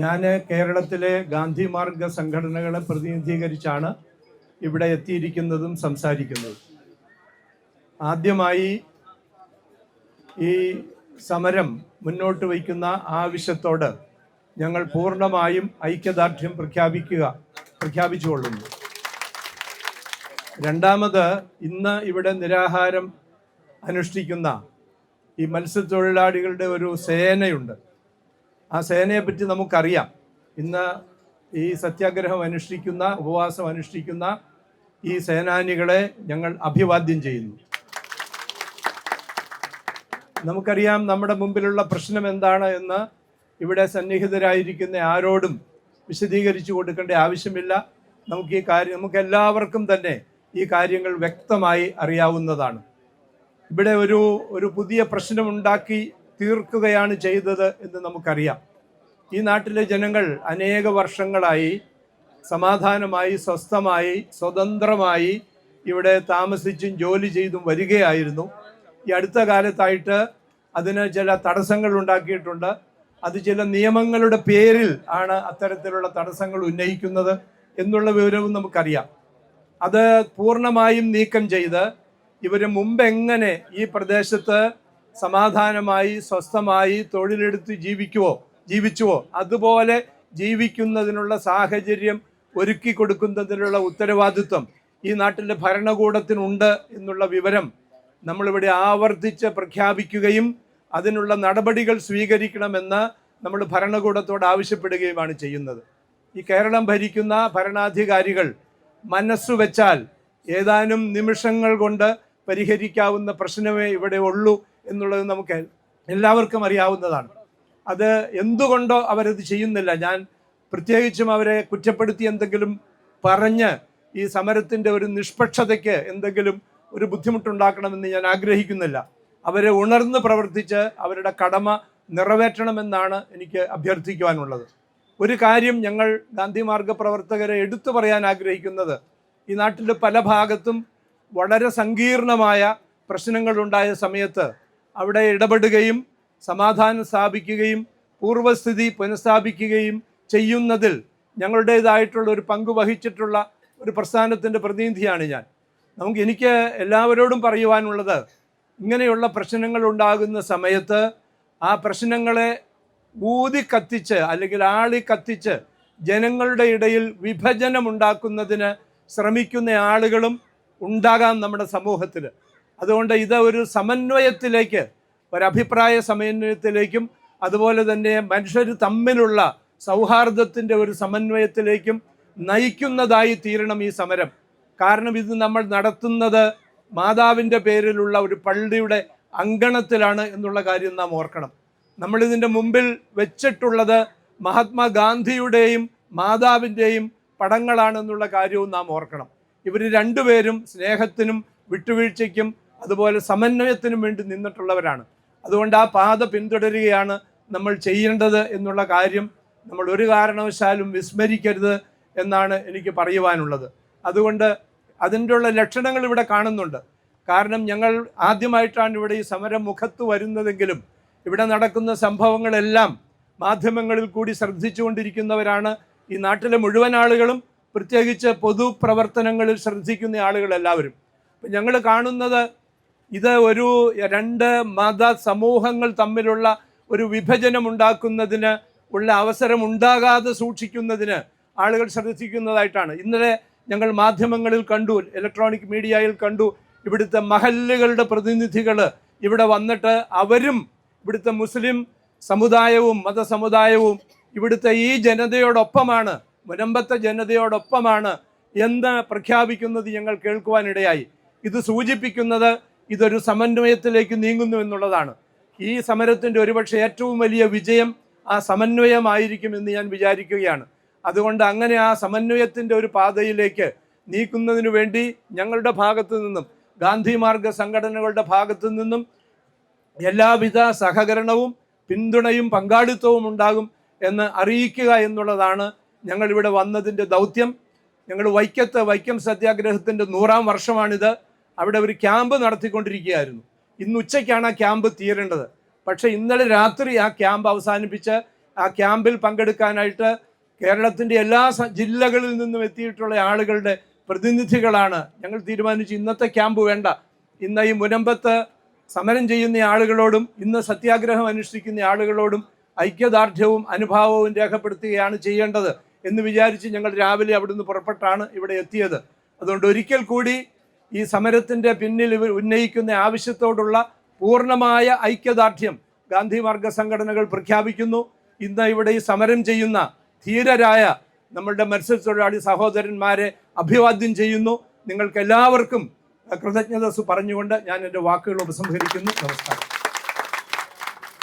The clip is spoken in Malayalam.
ഞാൻ കേരളത്തിലെ ഗാന്ധി മാർഗ സംഘടനകളെ പ്രതിനിധീകരിച്ചാണ് ഇവിടെ എത്തിയിരിക്കുന്നതും സംസാരിക്കുന്നതും. ആദ്യമായി ഈ സമരം മുന്നോട്ട് വയ്ക്കുന്ന ആവശ്യത്തോട് ഞങ്ങൾ പൂർണ്ണമായും ഐക്യദാർഢ്യം പ്രഖ്യാപിച്ചുകൊള്ളുന്നു. രണ്ടാമത്, ഇന്ന് ഇവിടെ നിരാഹാരം അനുഷ്ഠിക്കുന്ന ഈ മത്സ്യത്തൊഴിലാളികളുടെ ഒരു സേനയുണ്ട്. ആ സേനയെപ്പറ്റി നമുക്കറിയാം. ഇന്ന് ഈ സത്യാഗ്രഹം അനുഷ്ഠിക്കുന്ന, ഉപവാസം അനുഷ്ഠിക്കുന്ന ഈ സേനാനികളെ ഞങ്ങൾ അഭിവാദ്യം ചെയ്യുന്നു. നമുക്കറിയാം നമ്മുടെ മുമ്പിലുള്ള പ്രശ്നം എന്താണ് എന്ന് ഇവിടെ സന്നിഹിതരായിരിക്കുന്ന ആരോടും വിശദീകരിച്ചു കൊടുക്കേണ്ട ആവശ്യമില്ല. നമുക്ക് എല്ലാവർക്കും തന്നെ ഈ കാര്യങ്ങൾ വ്യക്തമായി അറിയാവുന്നതാണ്. ഇവിടെ ഒരു പുതിയ പ്രശ്നമുണ്ടാക്കി തീർക്കുകയാണ് ചെയ്തത് എന്ന് നമുക്കറിയാം. ഈ നാട്ടിലെ ജനങ്ങൾ അനേക വർഷങ്ങളായി സമാധാനമായി, സ്വസ്ഥമായി, സ്വതന്ത്രമായി ഇവിടെ താമസിച്ചും ജോലി ചെയ്തും വരികയായിരുന്നു. ഈ അടുത്ത കാലത്തായിട്ട് അതിന് ചില തടസ്സങ്ങൾ ഉണ്ടാക്കിയിട്ടുണ്ട്. അത് ചില നിയമങ്ങളുടെ പേരിൽ ആണ് അത്തരത്തിലുള്ള തടസ്സങ്ങൾ ഉന്നയിക്കുന്നത് എന്നുള്ള വിവരവും നമുക്കറിയാം. അത് പൂർണ്ണമായും നീക്കം ചെയ്ത് ഇവർ മുമ്പ് എങ്ങനെ ഈ പ്രദേശത്ത് സമാധാനമായി, സ്വസ്ഥമായി തൊഴിലെടുത്ത് ജീവിച്ചുവോ അതുപോലെ ജീവിക്കുന്നതിനുള്ള സാഹചര്യം ഒരുക്കി കൊടുക്കുന്നതിനുള്ള ഉത്തരവാദിത്വം ഈ നാട്ടിലെ ഭരണകൂടത്തിനുണ്ട് എന്നുള്ള വിവരം നമ്മളിവിടെ ആവർത്തിച്ച് പ്രഖ്യാപിക്കുകയും അതിനുള്ള നടപടികൾ സ്വീകരിക്കണമെന്ന് നമ്മൾ ഭരണകൂടത്തോട് ആവശ്യപ്പെടുകയുമാണ് ചെയ്യുന്നത്. ഈ കേരളം ഭരിക്കുന്ന ഭരണാധികാരികൾ മനസ്സു വെച്ചാൽ ഏതാനും നിമിഷങ്ങൾ കൊണ്ട് പരിഹരിക്കാവുന്ന പ്രശ്നമേ ഇവിടെ ഉള്ളൂ എന്നുള്ളത് നമുക്ക് എല്ലാവർക്കും അറിയാവുന്നതാണ്. അത് എന്തുകൊണ്ടോ അവരത് ചെയ്യുന്നില്ല. ഞാൻ പ്രത്യേകിച്ചും അവരെ കുറ്റപ്പെടുത്തി എന്തെങ്കിലും പറഞ്ഞ് ഈ സമരത്തിൻ്റെ ഒരു നിഷ്പക്ഷതയ്ക്ക് എന്തെങ്കിലും ഒരു ബുദ്ധിമുട്ടുണ്ടാക്കണമെന്ന് ഞാൻ ആഗ്രഹിക്കുന്നില്ല. അവരെ ഉണർന്ന് പ്രവർത്തിച്ച് അവരുടെ കടമ നിറവേറ്റണമെന്നാണ് എനിക്ക് അഭ്യർത്ഥിക്കുവാനുള്ളത്. ഒരു കാര്യം ഞങ്ങൾ ഗാന്ധി മാർഗ പ്രവർത്തകരെ എടുത്തു പറയാൻ ആഗ്രഹിക്കുന്നത്, ഈ നാട്ടിലെ പല ഭാഗത്തും വളരെ സങ്കീർണമായ പ്രശ്നങ്ങളുണ്ടായ സമയത്ത് അവിടെ ഇടപെടുകയും സമാധാനം സ്ഥാപിക്കുകയും പൂർവ്വസ്ഥിതി പുനഃസ്ഥാപിക്കുകയും ചെയ്യുന്നതിൽ ഞങ്ങളുടേതായിട്ടുള്ള ഒരു പങ്ക് വഹിച്ചിട്ടുള്ള ഒരു പ്രസ്ഥാനത്തിൻ്റെ പ്രതിനിധിയാണ് ഞാൻ. എനിക്ക് എല്ലാവരോടും പറയുവാനുള്ളത്, ഇങ്ങനെയുള്ള പ്രശ്നങ്ങൾ ഉണ്ടാകുന്ന സമയത്ത് ആ പ്രശ്നങ്ങളെ ഊതി കത്തിച്ച് അല്ലെങ്കിൽ ആളി കത്തിച്ച് ജനങ്ങളുടെ ഇടയിൽ വിഭജനമുണ്ടാക്കുന്നതിന് ശ്രമിക്കുന്ന ആളുകളും ഉണ്ടാകാം നമ്മുടെ സമൂഹത്തിൽ. അതുകൊണ്ട് ഇത് ഒരു സമന്വയത്തിലേക്ക്, ഒരഭിപ്രായ സമന്വയത്തിലേക്കും അതുപോലെ തന്നെ മനുഷ്യർ തമ്മിലുള്ള സൗഹാർദ്ദത്തിൻ്റെ ഒരു സമന്വയത്തിലേക്കും നയിക്കുന്നതായി തീരണം ഈ സമരം. കാരണം ഇത് നമ്മൾ നടത്തുന്നത് മാതാവിൻ്റെ പേരിലുള്ള ഒരു പള്ളിയുടെ അങ്കണത്തിലാണ് എന്നുള്ള കാര്യം നാം ഓർക്കണം. നമ്മളിതിൻ്റെ മുമ്പിൽ വെച്ചിട്ടുള്ളത് മഹാത്മാഗാന്ധിയുടെയും മാതാവിൻ്റെയും പടങ്ങളാണെന്നുള്ള കാര്യവും നാം ഓർക്കണം. ഇവർ രണ്ടുപേരും സ്നേഹത്തിനും വിട്ടുവീഴ്ചയ്ക്കും അതുപോലെ സമന്വയത്തിനും വേണ്ടി നിന്നിട്ടുള്ളവരാണ്. അതുകൊണ്ട് ആ പാത പിന്തുടരുകയാണ് നമ്മൾ ചെയ്യേണ്ടത് എന്നുള്ള കാര്യം നമ്മൾ ഒരു കാരണവശാലും വിസ്മരിക്കരുത് എന്നാണ് എനിക്ക് പറയുവാനുള്ളത്. അതുകൊണ്ട് അതിൻ്റെ ഉള്ള ലക്ഷണങ്ങൾ ഇവിടെ കാണുന്നുണ്ട്. കാരണം ഞങ്ങൾ ആദ്യമായിട്ടാണ് ഇവിടെ ഈ സമരം മുഖത്ത് വരുന്നതെങ്കിലും ഇവിടെ നടക്കുന്ന സംഭവങ്ങളെല്ലാം മാധ്യമങ്ങളിൽ കൂടി ശ്രദ്ധിച്ചുകൊണ്ടിരിക്കുന്നവരാണ് ഈ നാട്ടിലെ മുഴുവൻ ആളുകളും, പ്രത്യേകിച്ച് പൊതുപ്രവർത്തനങ്ങളിൽ ശ്രദ്ധിക്കുന്ന ആളുകളെല്ലാവരും. അപ്പം ഞങ്ങൾ കാണുന്നത് ഇത് രണ്ട് മത സമൂഹങ്ങൾ തമ്മിലുള്ള ഒരു വിഭജനം ഉണ്ടാക്കുന്നതിന് ഉള്ള അവസരം ഉണ്ടാകാതെ സൂക്ഷിക്കുന്നതിന് ആളുകൾ ശ്രദ്ധിക്കുന്നതായിട്ടാണ്. ഇന്നലെ ഞങ്ങൾ മാധ്യമങ്ങളിൽ കണ്ടു, ഇലക്ട്രോണിക് മീഡിയയിൽ കണ്ടു, ഇവിടുത്തെ മഹല്ലുകളുടെ പ്രതിനിധികൾ ഇവിടെ വന്നിട്ട് അവരും ഇവിടുത്തെ മുസ്ലിം സമുദായവും മതസമുദായവും ഇവിടുത്തെ ഈ ജനതയോടൊപ്പമാണ്, മുനമ്പത്തെ ജനതയോടൊപ്പമാണ് എന്ന് പ്രഖ്യാപിക്കുന്നത് ഞങ്ങൾ കേൾക്കുവാനിടയായി. ഇത് സൂചിപ്പിക്കുന്നത് ഇതൊരു സമന്വയത്തിലേക്ക് നീങ്ങുന്നു എന്നുള്ളതാണ്. ഈ സമരത്തിൻ്റെ ഒരുപക്ഷെ ഏറ്റവും വലിയ വിജയം ആ സമന്വയമായിരിക്കുമെന്ന് ഞാൻ വിചാരിക്കുകയാണ്. അതുകൊണ്ട് അങ്ങനെ ആ സമന്വയത്തിൻ്റെ ഒരു പാതയിലേക്ക് നീക്കുന്നതിനു വേണ്ടി ഞങ്ങളുടെ ഭാഗത്തു നിന്നും, ഗാന്ധി മാർഗ സംഘടനകളുടെ ഭാഗത്തു നിന്നും എല്ലാവിധ സഹകരണവും പിന്തുണയും പങ്കാളിത്തവും ഉണ്ടാകും എന്ന് അറിയിക്കുക എന്നുള്ളതാണ് ഞങ്ങളിവിടെ വന്നതിൻ്റെ ദൗത്യം. ഞങ്ങൾ വൈക്കം സത്യാഗ്രഹത്തിൻ്റെ 100ാം വർഷമാണിത്. അവിടെ ഒരു ക്യാമ്പ് നടത്തിക്കൊണ്ടിരിക്കുകയായിരുന്നു. ഇന്ന് ഉച്ചയ്ക്കാണ് ആ ക്യാമ്പ് തീരേണ്ടത്. പക്ഷേ ഇന്നലെ രാത്രി ആ ക്യാമ്പ് അവസാനിപ്പിച്ച് ആ ക്യാമ്പിൽ പങ്കെടുക്കാനായിട്ട് കേരളത്തിൻ്റെ എല്ലാ ജില്ലകളിൽ നിന്നും എത്തിയിട്ടുള്ള ആളുകളുടെ പ്രതിനിധികളാണ്. ഞങ്ങൾ തീരുമാനിച്ചു ഇന്നത്തെ ക്യാമ്പ് വേണ്ട, ഇന്ന് ഈ മുനമ്പത്ത് സമരം ചെയ്യുന്ന ആളുകളോടും ഇന്ന് സത്യാഗ്രഹം അനുഷ്ഠിക്കുന്ന ആളുകളോടും ഐക്യദാർഢ്യവും അനുഭാവവും രേഖപ്പെടുത്തുകയാണ് ചെയ്യേണ്ടത് എന്ന് വിചാരിച്ച് ഞങ്ങൾ രാവിലെ അവിടുന്ന് പുറപ്പെട്ടാണ് ഇവിടെ എത്തിയത്. അതുകൊണ്ട് ഒരിക്കൽ കൂടി ഈ സമരത്തിൻ്റെ പിന്നിൽ ഇവർ ഉന്നയിക്കുന്ന ആവശ്യത്തോടുള്ള പൂർണ്ണമായ ഐക്യദാർഢ്യം ഗാന്ധി മാർഗ സംഘടനകൾ പ്രഖ്യാപിക്കുന്നു. ഇന്ന് ഇവിടെ ഈ സമരം ചെയ്യുന്ന ധീരരായ നമ്മളുടെ മത്സ്യത്തൊഴിലാളി സഹോദരന്മാരെ അഭിവാദ്യം ചെയ്യുന്നു. നിങ്ങൾക്ക് എല്ലാവർക്കും കൃതജ്ഞത പറഞ്ഞുകൊണ്ട് ഞാൻ എൻ്റെ വാക്കുകൾ ഉപസംഹരിക്കുന്നു. നമസ്കാരം.